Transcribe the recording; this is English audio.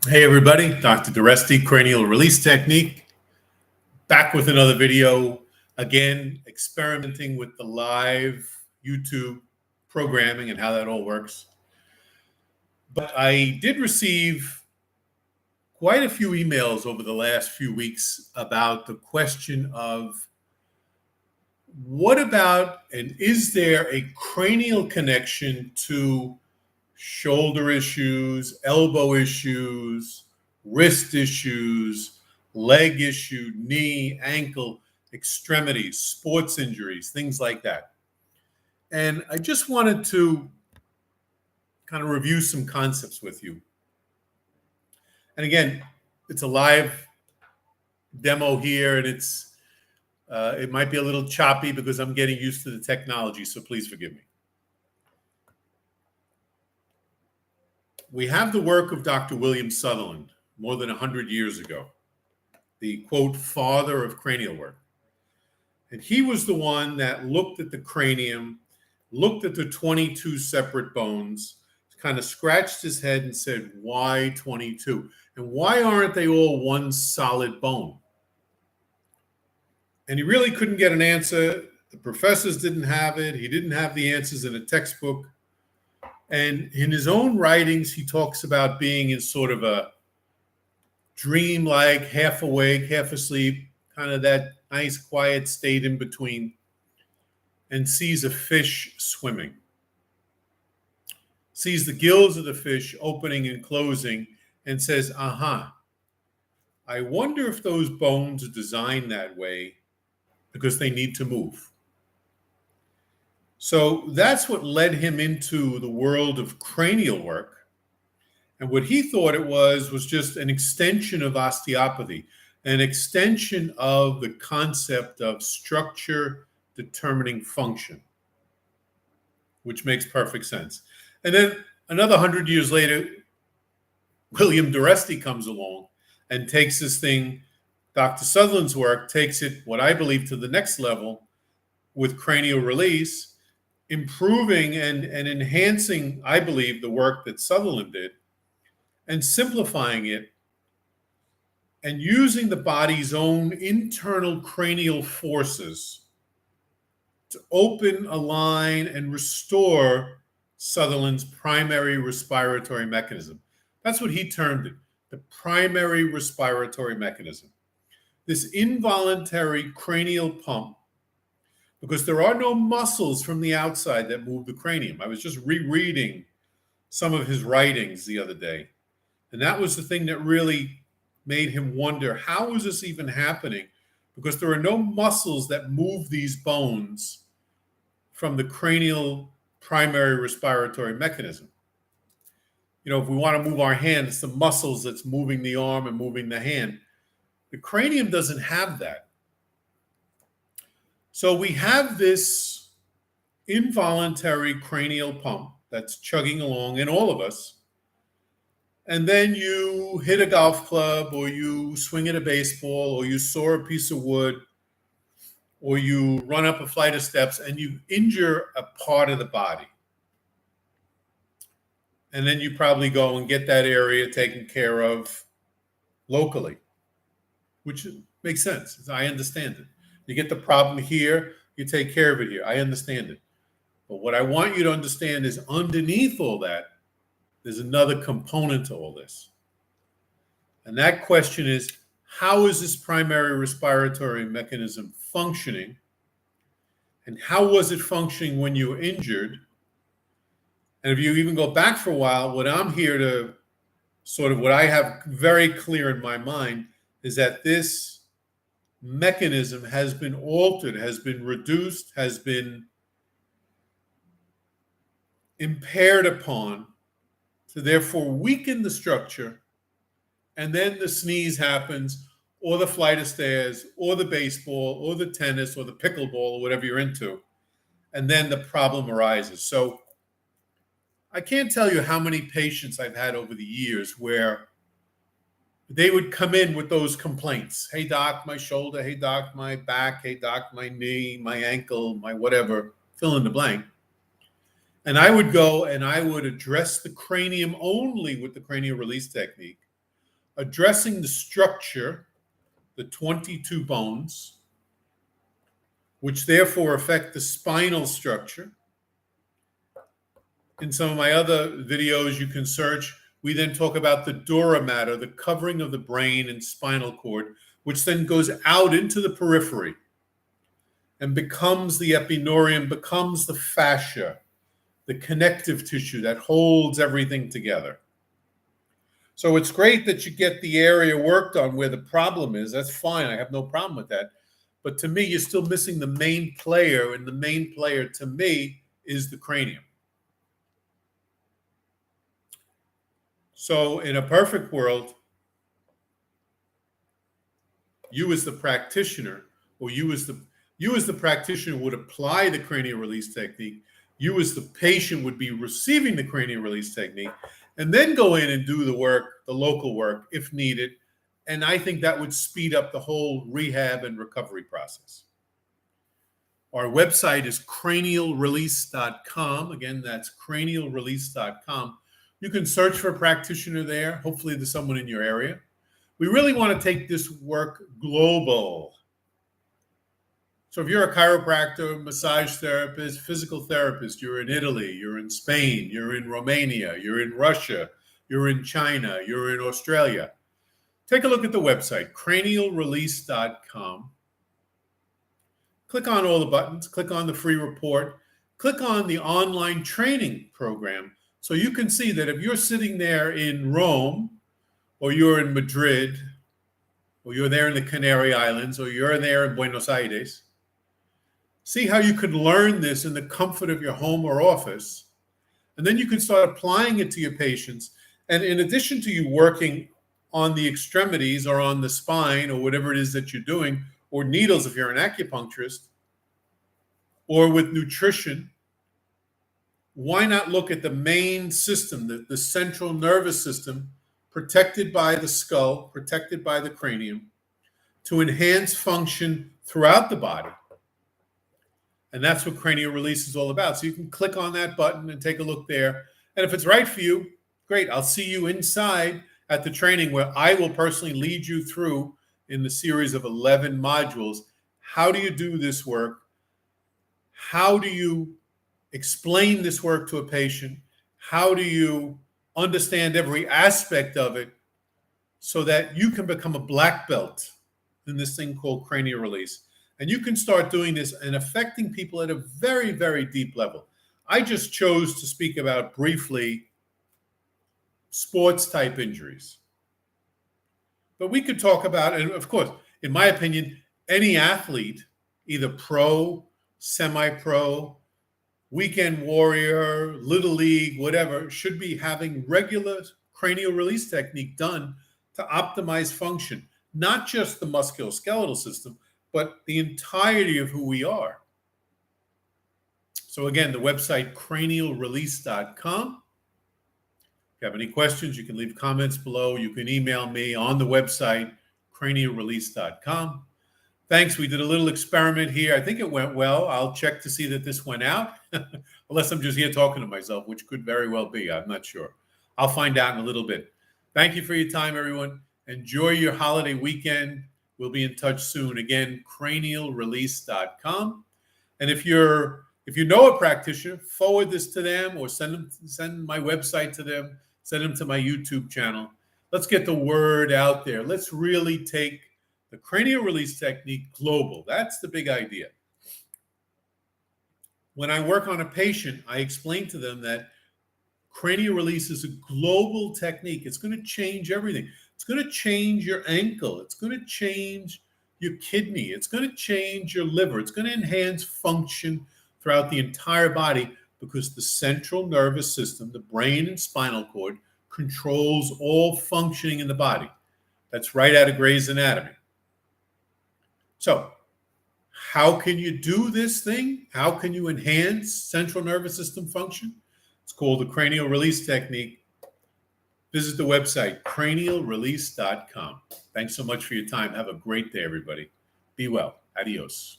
Hey everybody, Dr. Doreste, cranial release technique, back with another video. Again, experimenting with the live YouTube programming and how that all works. But I did receive quite a few emails over the last few weeks about the question of what about, and is there a cranial connection to shoulder issues, elbow issues, wrist issues, leg issue, knee, ankle, extremities, sports injuries, things like that. And I just wanted to kind of review some concepts with you. And again, it's a live demo here, and it might be a little choppy because I'm getting used to the technology, so please forgive me. We have the work of Dr. William Sutherland more than 100 years ago, the quote, father of cranial work. And he was the one that looked at the cranium, looked at the 22 separate bones, kind of scratched his head and said, why 22? And why aren't they all one solid bone? And he really couldn't get an answer. The professors didn't have it. He didn't have the answers in a textbook. And in his own writings, he talks about being in sort of a dream-like, half awake, half asleep, kind of that nice, quiet state in between, and sees a fish swimming. Sees the gills of the fish opening and closing and says, aha, I wonder if those bones are designed that way because they need to move. So that's what led him into the world of cranial work. And what he thought it was just an extension of osteopathy, an extension of the concept of structure determining function, which makes perfect sense. And then another 100 years later, William Doreste comes along and takes this thing, Dr. Sutherland's work, takes it, what I believe, to the next level with cranial release, improving and enhancing, I believe, the work that Sutherland did, and simplifying it, and using the body's own internal cranial forces to open, align, and restore Sutherland's primary respiratory mechanism. That's what he termed it, the primary respiratory mechanism. This involuntary cranial pump, because there are no muscles from the outside that move the cranium. I was just rereading some of his writings the other day, and that was the thing that really made him wonder, how is this even happening? Because there are no muscles that move these bones from the cranial primary respiratory mechanism. You know, if we want to move our hand, it's the muscles that's moving the arm and moving the hand. The cranium doesn't have that. So we have this involuntary cranial pump that's chugging along in all of us. And then you hit a golf club, or you swing at a baseball, or you saw a piece of wood, or you run up a flight of steps and you injure a part of the body. And then you probably go and get that area taken care of locally, which makes sense. I understand it. You get the problem here, you take care of it here. I understand it. But what I want you to understand is underneath all that, there's another component to all this. And that question is, how is this primary respiratory mechanism functioning? And how was it functioning when you were injured? And if you even go back for a while, what I'm here to sort of, what I have very clear in my mind is that this mechanism has been altered, has been reduced, has been impaired upon to therefore weaken the structure. And then the sneeze happens, or the flight of stairs, or the baseball, or the tennis, or the pickleball, or whatever you're into. And then the problem arises. So I can't tell you how many patients I've had over the years where they would come in with those complaints. Hey, doc, my shoulder. Hey, doc, my back. Hey, doc, my knee, my ankle, my whatever, fill in the blank. And I would go and I would address the cranium only with the cranial release technique. addressing the structure, the 22 bones, which therefore affect the spinal structure. In some of my other videos you can search, we then talk about the dura mater, the covering of the brain and spinal cord, which then goes out into the periphery and becomes the epinorium, becomes the fascia, the connective tissue that holds everything together. So it's great that you get the area worked on where the problem is. That's fine. I have no problem with that. But to me, you're still missing the main player, and the main player to me is the cranium. So in a perfect world, you as the practitioner, or you as the practitioner would apply the cranial release technique. You as the patient would be receiving the cranial release technique, and then go in and do the work, the local work, if needed. And I think that would speed up the whole rehab and recovery process. Our website is cranialrelease.com. Again, that's cranialrelease.com. You can search for a practitioner there. Hopefully there's someone in your area. We really want to take this work global. So if you're a chiropractor, massage therapist, physical therapist, you're in Italy, you're in Spain, you're in Romania, you're in Russia, you're in China, you're in Australia, take a look at the website, cranialrelease.com. Click on all the buttons, click on the free report, click on the online training program, so you can see that if you're sitting there in Rome, or you're in Madrid, or you're there in the Canary Islands, or you're there in Buenos Aires, see how you could learn this in the comfort of your home or office, and then you can start applying it to your patients. And in addition to you working on the extremities or on the spine or whatever it is that you're doing, or needles if you're an acupuncturist, or with nutrition, why not look at the main system, the central nervous system, protected by the skull, protected by the cranium, to enhance function throughout the body. And that's what cranial release is all about. So you can click on that button and take a look there. And if it's right for you, great. I'll see you inside at the training, where I will personally lead you through, in the series of 11 modules, how do you do this work? How do you explain this work to a patient? How do you understand every aspect of it so that you can become a black belt in this thing called cranial release? And you can start doing this and affecting people at a very, very deep level. I just chose to speak about briefly sports type injuries. But we could talk about, and of course, in my opinion, any athlete, either pro, semi-pro, weekend warrior, little league, whatever, should be having regular cranial release technique done to optimize function, not just the musculoskeletal system, but the entirety of who we are. So again, the website, cranialrelease.com. If you have any questions, you can leave comments below. You can email me on the website, cranialrelease.com. Thanks. We did a little experiment here. I think it went well. I'll check to see that this went out, unless I'm just here talking to myself, which could very well be. I'm not sure. I'll find out in a little bit. Thank you for your time, everyone. Enjoy your holiday weekend. We'll be in touch soon. Again, cranialrelease.com. And if you know a practitioner, forward this to them, or send my website to them, send them to my YouTube channel. Let's get the word out there. Let's really take the cranial release technique global. That's the big idea. When I work on a patient, I explain to them that cranial release is a global technique. It's going to change everything. It's going to change your ankle. It's going to change your kidney. It's going to change your liver. It's going to enhance function throughout the entire body, because the central nervous system, the brain and spinal cord, controls all functioning in the body. That's right out of Gray's Anatomy. So how can you do this thing? How can you enhance central nervous system function? It's called the cranial release technique. Visit the website, cranialrelease.com. Thanks so much for your time. Have a great day, everybody. Be well. Adios.